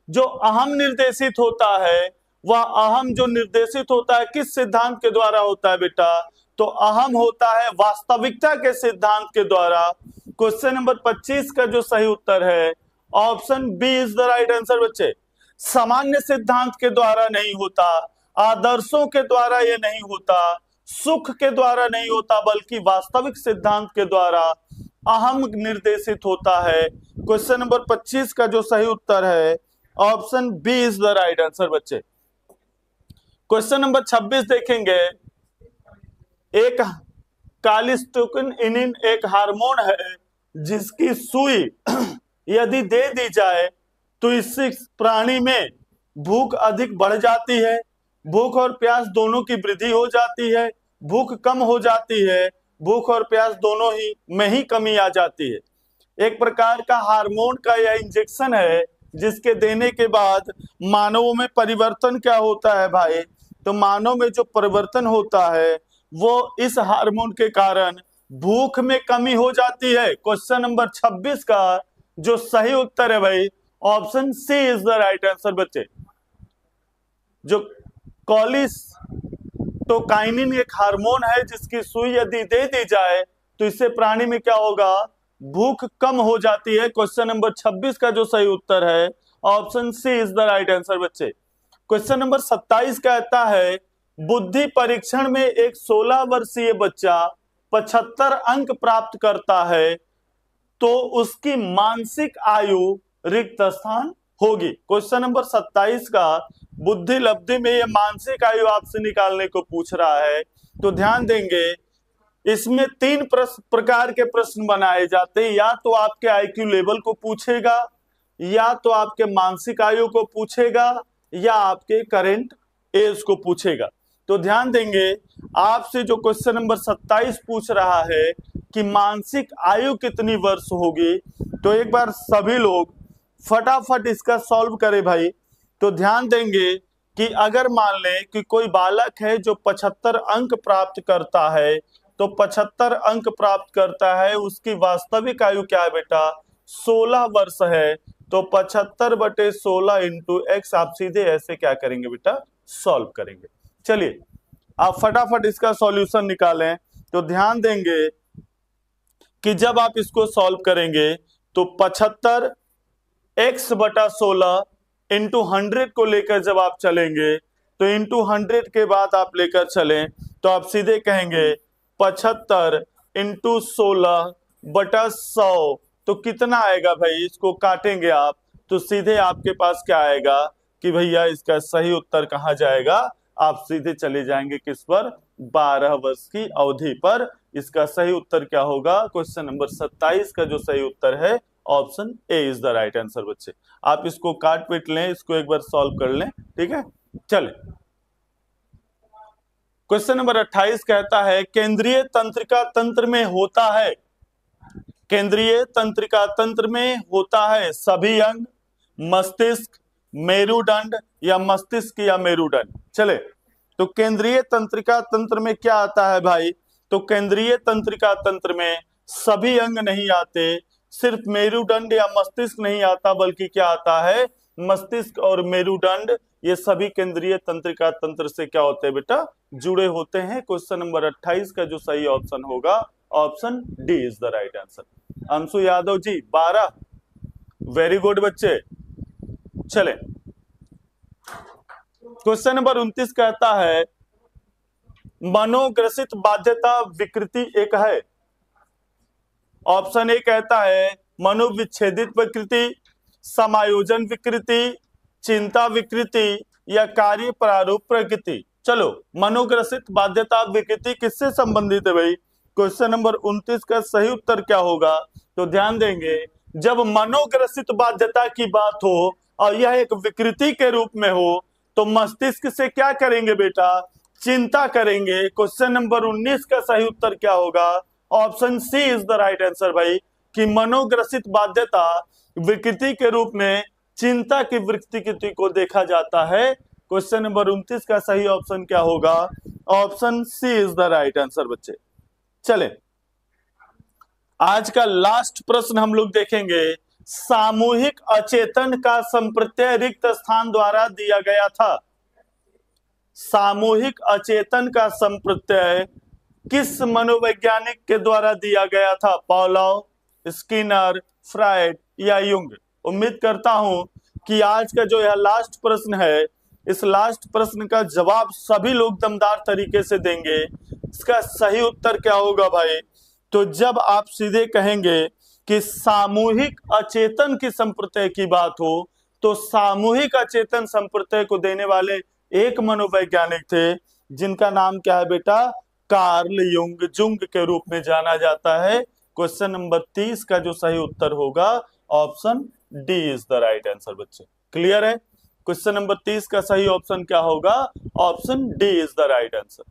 जो अहम निर्देशित होता है, वह अहम जो निर्देशित होता है किस सिद्धांत के द्वारा होता है बेटा? तो अहम होता है वास्तविकता के सिद्धांत के द्वारा। क्वेश्चन नंबर 25 का जो सही उत्तर है option B is the right answer बच्चे। सामान्य सिद्धांत के द्वारा नहीं होता, आदर्शों के द्वारा यह नहीं होता, सुख के द्वारा नहीं होता, बल्कि वास्तविक सिद्धांत के द्वारा अहम निर्देशित होता है। क्वेश्चन नंबर 25 का जो सही उत्तर है option B is the right answer बच्चे। क्वेश्चन नंबर 26 देखेंगे। एक कालिस्टोकिन एक हार्मोन है जिसकी सुई यदि दे दी जाए तो इससे प्राणी में भूख अधिक बढ़ जाती है, भूख और प्यास दोनों की वृद्धि हो जाती है, भूख कम हो जाती है, भूख और प्यास दोनों ही में ही कमी आ जाती है। एक प्रकार का हार्मोन का यह इंजेक्शन है जिसके देने के बाद मानवों में परिवर्तन क्या होता है भाई? तो मानव में जो परिवर्तन होता है वो इस हार्मोन के कारण भूख में कमी हो जाती है। क्वेश्चन नंबर 26 का जो सही उत्तर है भाई option C is the right answer बच्चे। जो कोलिस्टोकाइनिन एक हार्मोन है जिसकी सुई यदि दे दी जाए तो इससे प्राणी में क्या होगा? भूख कम हो जाती है। क्वेश्चन नंबर 26 का जो सही उत्तर है option C is the right answer बच्चे। क्वेश्चन नंबर 27 कहता है बुद्धि परीक्षण में एक 16 वर्षीय बच्चा 75 अंक प्राप्त करता है तो उसकी मानसिक आयु रिक्त स्थान होगी। क्वेश्चन नंबर 27 का बुद्धि लब्धि में ये मानसिक आयु आपसे निकालने को पूछ रहा है। तो ध्यान देंगे, इसमें 3 प्रकार के प्रश्न बनाए जाते हैं। या तो आपके आईक्यू लेवल को पूछेगा, या तो आपके मानसिक आयु को पूछेगा, या आपके करंट एज को पूछेगा। तो ध्यान देंगे, आपसे जो क्वेश्चन नंबर 27 पूछ रहा है कि मानसिक आयु कितनी वर्ष होगी, तो एक बार सभी लोग फटाफट इसका सॉल्व करें भाई। तो ध्यान देंगे, कि अगर मान लें कि कोई बालक है जो 75 अंक प्राप्त करता है, तो 75 अंक प्राप्त करता है, उसकी वास्तविक आयु क्या है बेटा? 16 वर्ष है। तो 75/16 इंटू एक्स आप सीधे ऐसे क्या करेंगे बेटा? सॉल्व करेंगे। चलिए आप फटाफट इसका सॉल्यूशन निकालें। तो ध्यान देंगे कि जब आप इसको सॉल्व करेंगे तो 75x/16 इंटू 100 को लेकर जब आप चलेंगे तो इंटू 100 के बाद आप लेकर चलें तो आप सीधे कहेंगे 75 इंटू 16/100 तो कितना आएगा भाई? इसको काटेंगे आप तो सीधे आपके पास क्या आएगा कि भैया इसका सही उत्तर कहाँ जाएगा? आप सीधे चले जाएंगे किस पर? 12 वर्ष की अवधि पर। इसका सही उत्तर क्या होगा? क्वेश्चन नंबर 27 का जो सही उत्तर है option A is the right answer. बच्चे आप इसको काट पीट लें, इसको एक बार सॉल्व कर लें, ठीक है। चले क्वेश्चन नंबर 28 कहता है केंद्रीय तंत्रिका तंत्र में होता है, केंद्रीय तंत्रिका तंत्र में होता है सभी अंग, मस्तिष्क, मेरुदंड या मस्तिष्क या मेरुदंड। चले तो केंद्रीय तंत्रिका तंत्र में क्या आता है भाई? तो केंद्रीय तंत्रिका तंत्र में सभी अंग नहीं आते, सिर्फ मेरुदंड या मस्तिष्क नहीं आता, बल्कि क्या आता है? मस्तिष्क और मेरुदंड ये सभी केंद्रीय तंत्रिका तंत्र से क्या होते हैं बेटा? जुड़े होते हैं। क्वेश्चन नंबर 28 का जो सही ऑप्शन होगा option D is the right answer. Anshu Yadav ji 12, very good बच्चे। चले क्वेश्चन नंबर 29 कहता है मनोग्रसित बाध्यता विकृति एक है। ऑप्शन ए कहता है मनोविच्छेदित विकृति, समायोजन विकृति, चिंता विकृति या कार्य प्रारूप प्रकृति। चलो मनोग्रसित बाध्यता विकृति किससे संबंधित है भाई? क्वेश्चन नंबर 29 का सही उत्तर क्या होगा? तो ध्यान देंगे जब मनोग्रसित बाध्यता की बात हो और यह एक विकृति के रूप में हो तो मस्तिष्क से क्या करेंगे बेटा? चिंता करेंगे। क्वेश्चन नंबर 19 का सही उत्तर क्या होगा? Option C is the right answer भाई, कि मनोग्रसित बाध्यता विकृति के रूप में चिंता की विकृति को देखा जाता है। क्वेश्चन नंबर 29 का सही ऑप्शन क्या होगा? Option C is the right answer बच्चे। चले आज का लास्ट प्रश्न हम लोग देखेंगे। सामूहिक अचेतन का संप्रत्यय रिक्त स्थान द्वारा दिया गया था। सामूहिक अचेतन का संप्रत्यय किस मनोवैज्ञानिक के द्वारा दिया गया था? पावलोव, स्किनर, फ्राइड या युंग? उम्मीद करता हूं कि आज का जो यह लास्ट प्रश्न है, इस लास्ट प्रश्न का जवाब सभी लोग दमदार तरीके से देंगे। इसका सही उत्तर क्या होगा भाई? तो जब आप सीधे कहेंगे कि सामूहिक अचेतन की संप्रत्यय की बात हो तो सामूहिक अचेतन संप्रत्यय को देने वाले एक मनोवैज्ञानिक थे जिनका नाम क्या है बेटा? कार्ल युंग, जुंग के रूप में जाना जाता है। क्वेश्चन नंबर 30 का जो सही उत्तर होगा option D is the right answer बच्चे। क्लियर है? क्वेश्चन नंबर 30 का सही ऑप्शन क्या होगा? Option D is the right answer.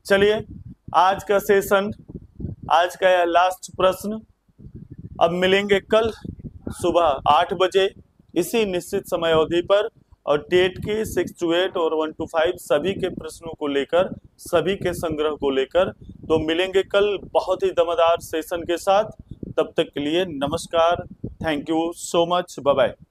चलिए आज का सेशन, आज का यह लास्ट प्रश्न। अब मिलेंगे कल सुबह 8 बजे इसी निश्चित समय अवधि पर, और टेट के 6 to 8 और 1 to 5 सभी के प्रश्नों को लेकर, सभी के संग्रह को लेकर। तो मिलेंगे कल बहुत ही दमदार सेशन के साथ। तब तक के लिए नमस्कार, thank you so much, bye bye.